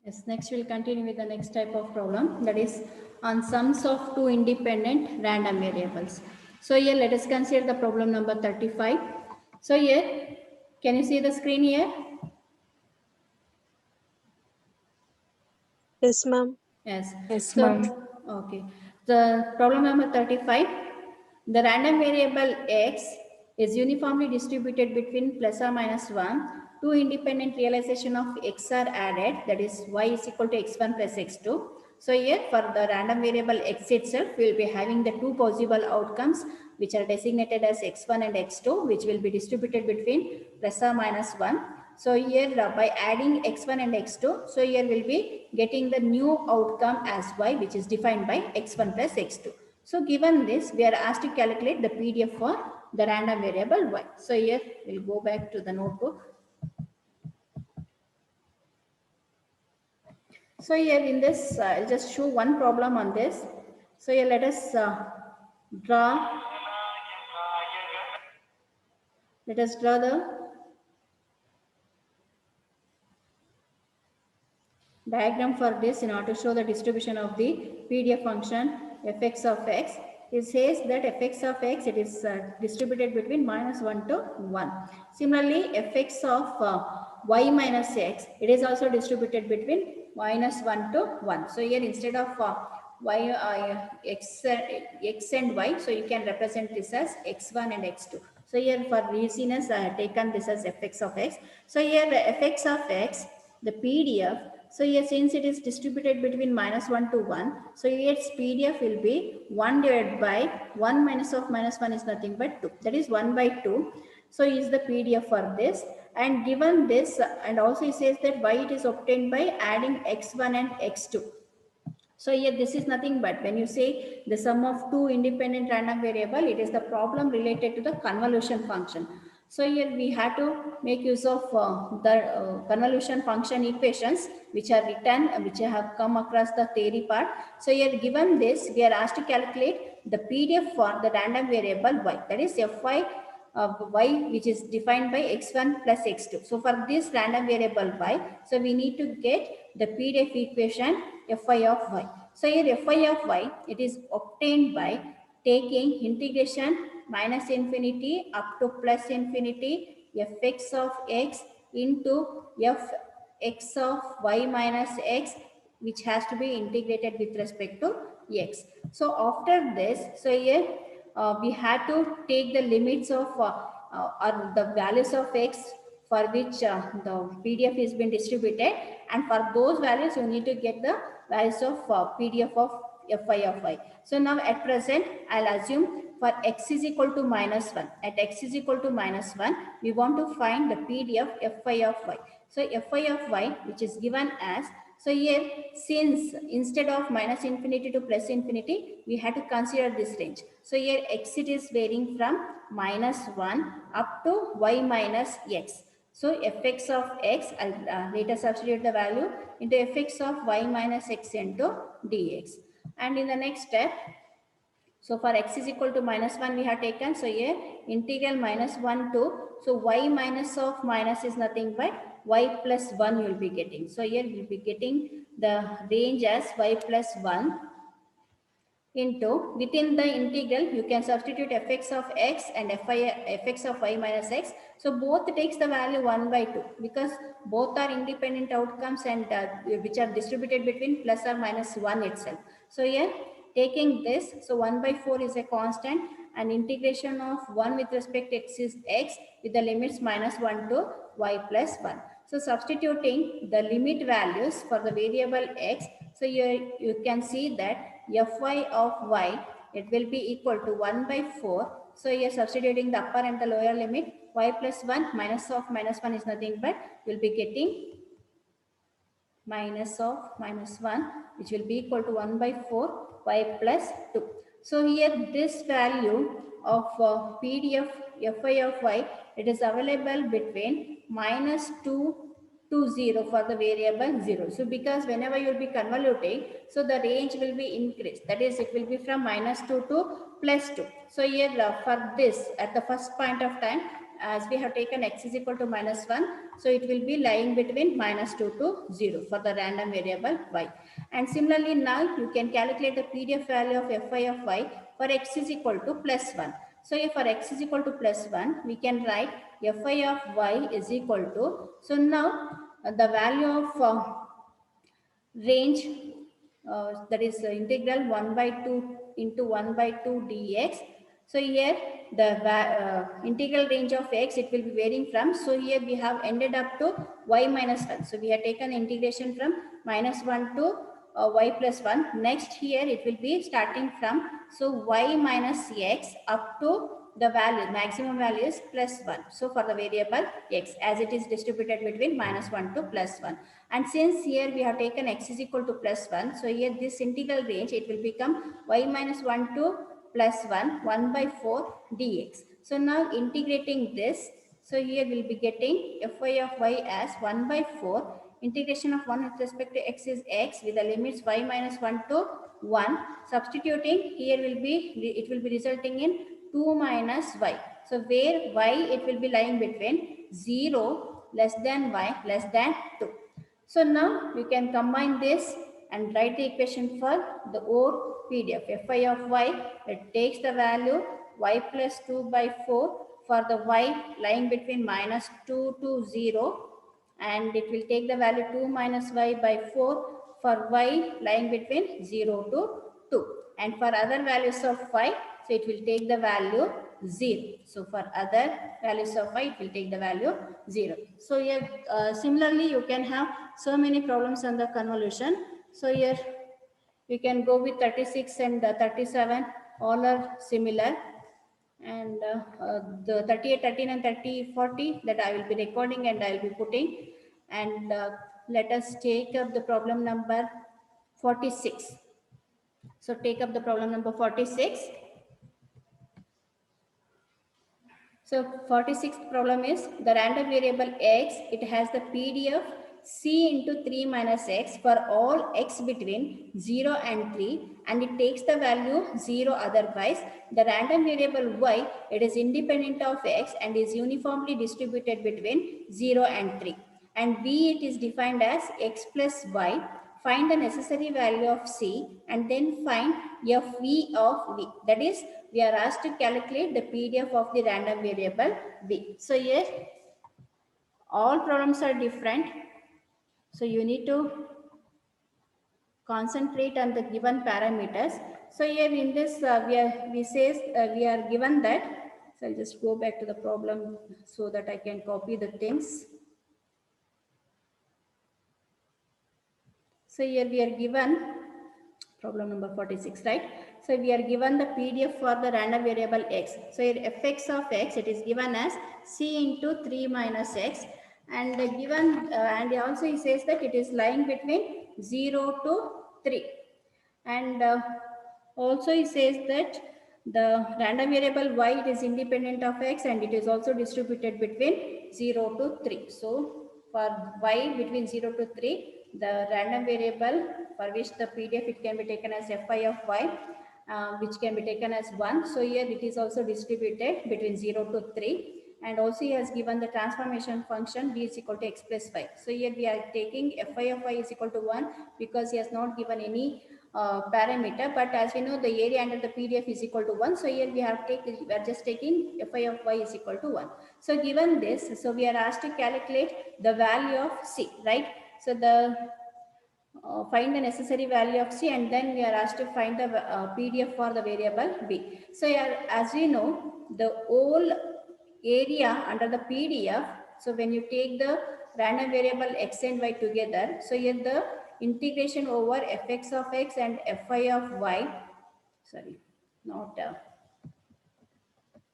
Yes, next we'll continue with the next type of problem, that is on sums of two independent random variables. So here let us consider the problem number 35. So here, can you see the screen here? Yes, ma'am. Yes. Yes, So, ma'am. okay. The problem number 35, the random variable x is uniformly distributed between plus or minus 1. Two independent realization of x are added, that is y is equal to x1 plus x2. So here for the random variable x itself, we will be having the two possible outcomes which are designated as x1 and x2, which will be distributed between plus or minus 1. So here by adding x1 and x2, so here we'll be getting the new outcome as y, which is defined by x1 plus x2. So given this, we are asked to calculate the PDF for the random variable y. So here we'll go back to the notebook. So here in this, I'll just show one problem on this. So here let us draw. Let us draw the diagram for this in order to show the distribution of the PDF function fx of x. It says that fx of x, it is distributed between minus 1 to 1. Similarly, fx of y minus x, it is also distributed between minus 1 to 1. So here instead of y x and y, so you can represent this as x1 and x2. So here for easiness, I have taken this as fx of x. So here fx of x, the PDF, so here since it is distributed between minus 1 to 1, so here its PDF will be 1 divided by 1 minus of minus 1 is nothing but 2. That is 1 by 2. So is the PDF for this. And given this, and also it says that y it is obtained by adding x1 and x2. So here this is nothing but when you say the sum of two independent random variable, it is the problem related to the convolution function. So here we have to make use of the convolution function equations which are written, which have come across the theory part. So here given this, we are asked to calculate the PDF for the random variable y, that is fy y, which is defined by x1 plus x2. So for this random variable y, so we need to get the PDF equation fy of y. So here fy of y, it is obtained by taking integration minus infinity up to plus infinity fx of x into fx of y minus x, which has to be integrated with respect to x. So after this, so here we had to take the limits of or the values of x for which the PDF is being distributed, and for those values you need to get the values of PDF of fy of y. So now at present I'll assume for x is equal to minus 1. At x is equal to minus 1, we want to find the PDF fy of y. So fy of y, which is given as, so here since instead of minus infinity to plus infinity, we had to consider this range. So here x it is varying from minus 1 up to y minus x. So fx of x, I'll later substitute the value into fx of y minus x into dx. And in the next step, so for x is equal to minus 1 we have taken. So here integral minus 1 to, so y minus of minus is nothing but y plus 1 you will be getting. So here we will be getting the range as y plus 1 into, within the integral you can substitute fx of x and fx of y minus x. So both takes the value 1 by 2 because both are independent outcomes and which are distributed between plus or minus 1 itself. So here taking this, so 1 by 4 is a constant, and integration of 1 with respect to x is x with the limits minus 1 to y plus 1. So substituting the limit values for the variable x, so here you can see that fy of y, it will be equal to 1 by 4. So here substituting the upper and the lower limit, y plus 1 minus of minus 1 is nothing but will be getting minus of minus 1, which will be equal to 1 by 4 y plus 2. So here this value of PDF fy of y, it is available between minus 2 to 0 for the variable 0. So because whenever you will be convoluting, so the range will be increased. That is, it will be from minus 2 to plus 2. So here for this, at the first point of time, as we have taken x is equal to minus 1, so it will be lying between minus 2 to 0 for the random variable y. And similarly, now you can calculate the PDF value of fi of y for x is equal to plus 1. So if for x is equal to plus 1, we can write fi of y is equal to, so now the value of range, that is integral 1 by 2 into 1 by 2 dx. So here the integral range of x, it will be varying from, so here we have ended up to y minus 1. So we have taken integration from minus 1 to y plus 1. Next here it will be starting from, so y minus x up to the value, maximum value is plus 1. So for the variable x, as it is distributed between minus 1 to plus 1. And since here we have taken x is equal to plus 1, so here this integral range, it will become y minus 1 to plus 1, 1 by 4 dx. So now integrating this, so here we'll be getting fy of y as 1 by 4. Integration of 1 with respect to x is x with the limits y minus 1 to 1. Substituting here will be, it will be resulting in 2 minus y. So where y, it will be lying between 0 less than y less than 2. So now we can combine this and write the equation for the whole PDF. Fi of y, it takes the value y plus 2 by 4 for the y lying between minus 2 to 0, and it will take the value 2 minus y by 4 for y lying between 0 to 2. And for other values of y, so it will take the value 0. So for other values of y, it will take the value 0. So here similarly you can have so many problems on the convolution. So here we can go with 36 and 37, all are similar. And the 38, 13 and 30, 40 that I will be recording and I will be putting. And let us take up the problem number 46. So take up the problem number 46. So 46th problem is the random variable x, it has the PDF c into 3 minus x for all x between 0 and 3, and it takes the value 0 otherwise. The random variable y, it is independent of x and is uniformly distributed between 0 and 3. And v, it is defined as x plus y. Find the necessary value of c and then find fv of v. That is, we are asked to calculate the PDF of the random variable v. So here all problems are different. So you need to concentrate on the given parameters. So here in this we are given that. So I'll just go back to the problem so that I can copy the things. So here we are given problem number 46, right? So we are given the PDF for the random variable x. So here fx of x, it is given as c into 3 minus x, and given and also he says that it is lying between 0 to 3, and also he says that the random variable y, it is independent of x and it is also distributed between 0 to 3. So for y between 0 to 3, the random variable for which the PDF, it can be taken as fi of y, which can be taken as 1. So here it is also distributed between 0 to 3. And also he has given the transformation function b is equal to x plus 5. So here we are taking fi of y is equal to 1 because he has not given any parameter. But as we know, the area under the PDF is equal to 1. So here we are just taking fi of y is equal to 1. So given this, so we are asked to calculate the value of c, right? So the find the necessary value of c, and then we are asked to find the PDF for the variable b. So here, as we know, the whole area under the PDF, so when you take the random variable x and y together, so here the integration over fx of x and fi of y, sorry, not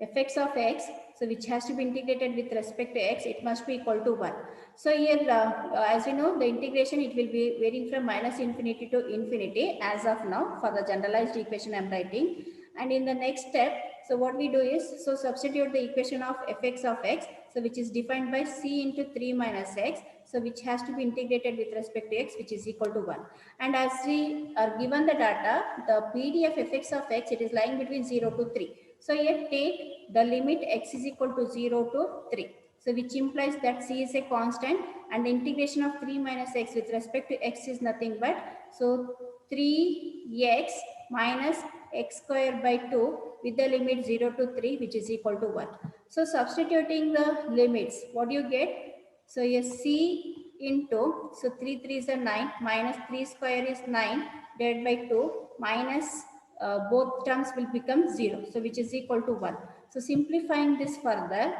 fx of x, so which has to be integrated with respect to x, it must be equal to 1. So here as you know, the integration, it will be varying from minus infinity to infinity as of now for the generalized equation I am writing. And in the next step, so what we do is, so substitute the equation of fx of x, so which is defined by c into 3 minus x, so which has to be integrated with respect to x, which is equal to 1. And as we are given the data, the PDF fx of x, it is lying between 0 to 3. So here take the limit x is equal to 0 to 3. So which implies that c is a constant and the integration of 3 minus x with respect to x is nothing but, so 3x minus x square by 2 with the limit 0 to 3 which is equal to 1. So substituting the limits, what do you get? So here c into, so 3 3 is a 9 minus 3 square is 9 divided by 2 minus both terms will become 0. So which is equal to 1. So simplifying this further,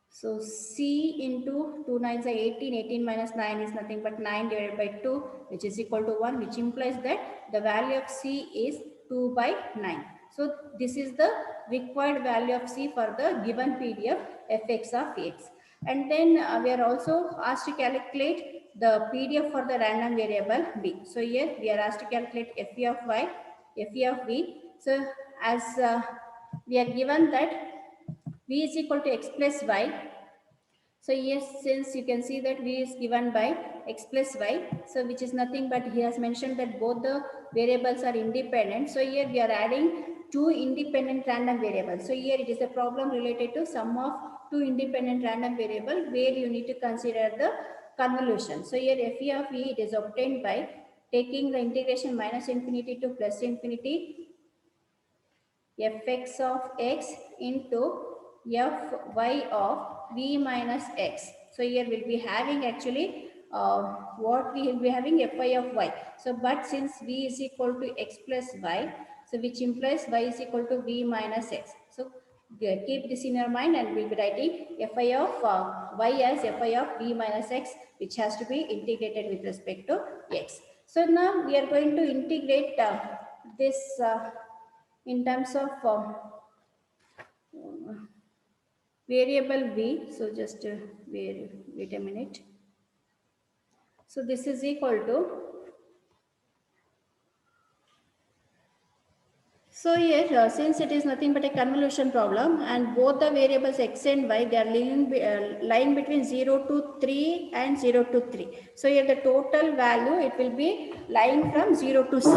so c into 2 9s are 18, 18 minus 9 is nothing but 9 divided by 2 which is equal to 1, which implies that the value of c is 2 by 9. So this is the required value of c for the given PDF fx of x. And then we are also asked to calculate the PDF for the random variable b. So here we are asked to calculate fe of y, fe of v. So as we are given that v is equal to x plus y. So yes, since you can see that v is given by x plus y, so which is nothing but he has mentioned that both the variables are independent. So here we are adding two independent random variables. So here it is a problem related to sum of two independent random variable where you need to consider the convolution. So here fe of v it is obtained by taking the integration minus infinity to plus infinity fx of x into fy of v minus x. So here we'll be having actually what we will be having fy of y. So but since v is equal to x plus y, so which implies y is equal to v minus x. So keep this in your mind and we'll be writing fy of y as fy of v minus x, which has to be integrated with respect to x. So now we are going to integrate this in terms of variable v. So just wait a minute. So this is equal to, so here since it is nothing but a convolution problem and both the variables x and y they are lying between 0 to 3 and 0 to 3. So here the total value it will be lying from 0 to 6.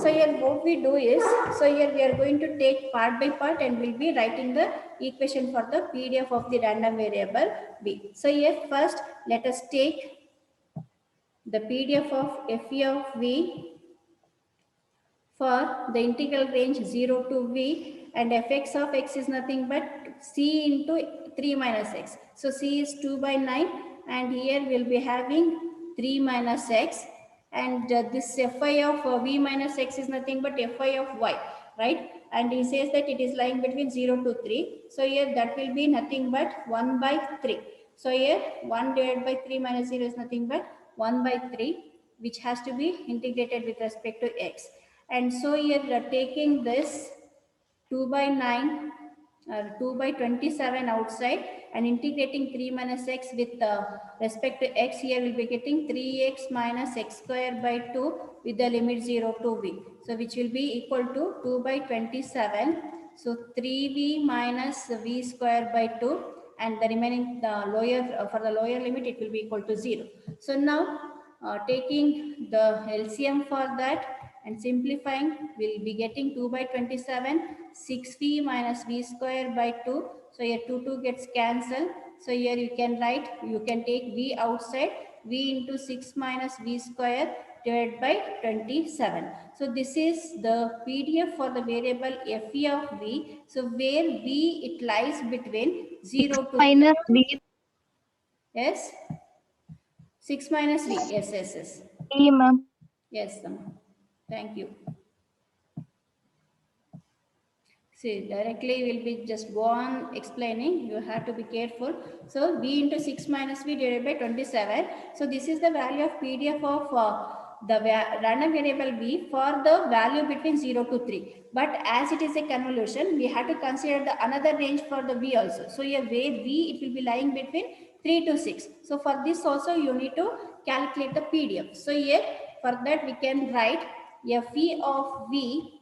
So here what we do is, so here we are going to take part by part and we'll be writing the equation for the PDF of the random variable b. So here first let us take the PDF of fe of v for the integral range 0 to v, and fx of x is nothing but c into 3 minus x. So c is 2 by 9 and here we'll be having 3 minus x, and this fy of v minus x is nothing but fy of y, right? And he says that it is lying between 0 to 3. So here that will be nothing but 1 by 3. So here 1 divided by 3 minus 0 is nothing but 1 by 3, which has to be integrated with respect to x. And so here we are taking this 2 by 9 or 2 by 27 outside and integrating 3 minus x with respect to x. Here we will be getting 3x minus x square by 2 with the limit 0 to v. So which will be equal to 2 by 27. So 3v minus v square by 2, and the remaining lower for the lower limit it will be equal to 0. So now taking the LCM for that and simplifying, we'll be getting 2 by 27, 6v minus v square by 2. So here 2 gets cancelled. So here you can write, you can take v outside, v into 6 minus v square divided by 27. So this is the PDF for the variable fe of v. So where v it lies between 0 to minus b. Yes, 6 minus v. Yes. E, ma'am. Yes, thank you. See, directly will be just go on explaining. You have to be careful. So v into 6 minus v divided by 27. So this is the value of PDF of the random variable v for the value between 0 to 3. But as it is a convolution, we have to consider the another range for the v also. So here where v it will be lying between 3 to 6. So for this also you need to calculate the PDF. So here for that we can write fe of v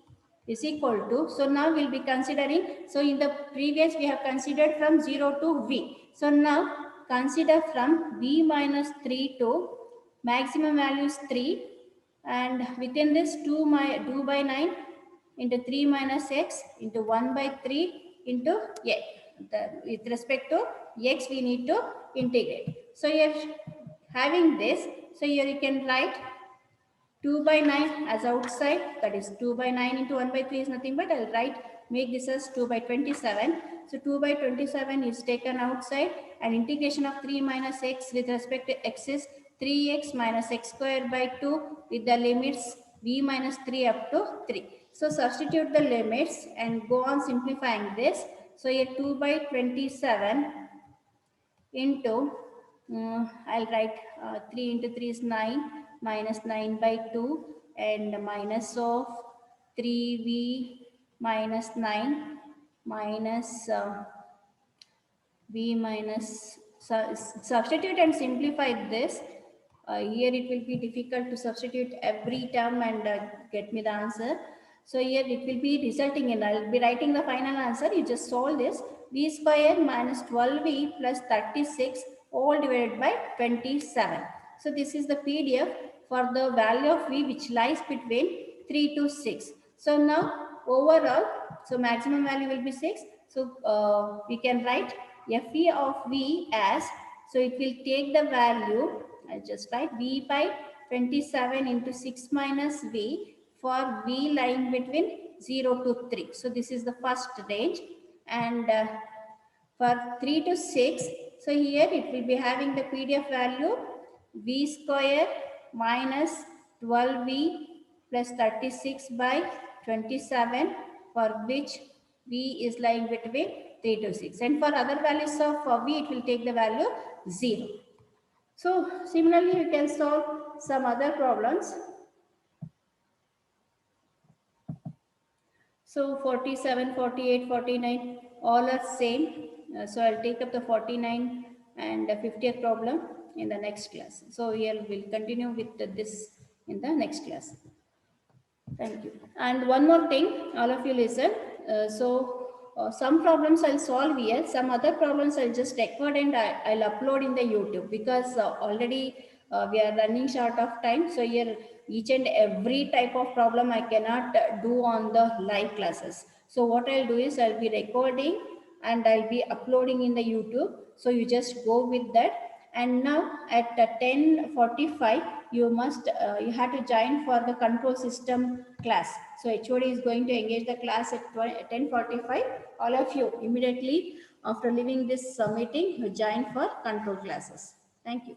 is equal to, so now we'll be considering, so in the previous we have considered from 0 to v. So now consider from v minus 3 to maximum value is 3, and within this 2 by 9 into 3 minus x into 1 by 3 into a. With respect to x, we need to integrate. So here having this, so here you can write 2 by 9 as outside, that is 2 by 9 into 1 by 3 is nothing but I'll write, make this as 2 by 27. So 2 by 27 is taken outside, and integration of 3 minus x with respect to x is 3x minus x square by 2 with the limits v minus 3 up to 3. So substitute the limits and go on simplifying this. So here 2 by 27 into, I'll write 3 into 3 is 9, minus 9 by 2, and minus of 3v minus 9 minus v minus, substitute and simplify this. Here it will be difficult to substitute every term and get me the answer. So here it will be resulting in, I'll be writing the final answer. You just solve this. V square minus 12v plus 36 all divided by 27. So this is the PDF for the value of v which lies between 3 to 6. So now overall, so maximum value will be 6. So we can write Fe of v as, so it will take the value, I'll just write v by 27 into 6 minus v for v lying between 0 to 3. So this is the first range, and for 3 to 6, so here it will be having the PDF value v square minus 12v plus 36 by 27, for which v is lying between 3 to 6. And for other values of v, it will take the value 0. So similarly, you can solve some other problems. So 47, 48, 49, all are same. So I'll take up the 49 and 50th problem in the next class. So here we'll continue with this in the next class. Thank you. And one more thing, all of you listen. Some problems I'll solve here. Some other problems I'll just record and I'll upload in the YouTube, because already we are running short of time. So here each and every type of problem I cannot do on the live classes. So what I'll do is I'll be recording and I'll be uploading in the YouTube. So you just go with that. And now at 10:45, you have to join for the control system class. So HOD is going to engage the class at 10:45. All of you immediately after leaving this meeting, you join for control classes. Thank you.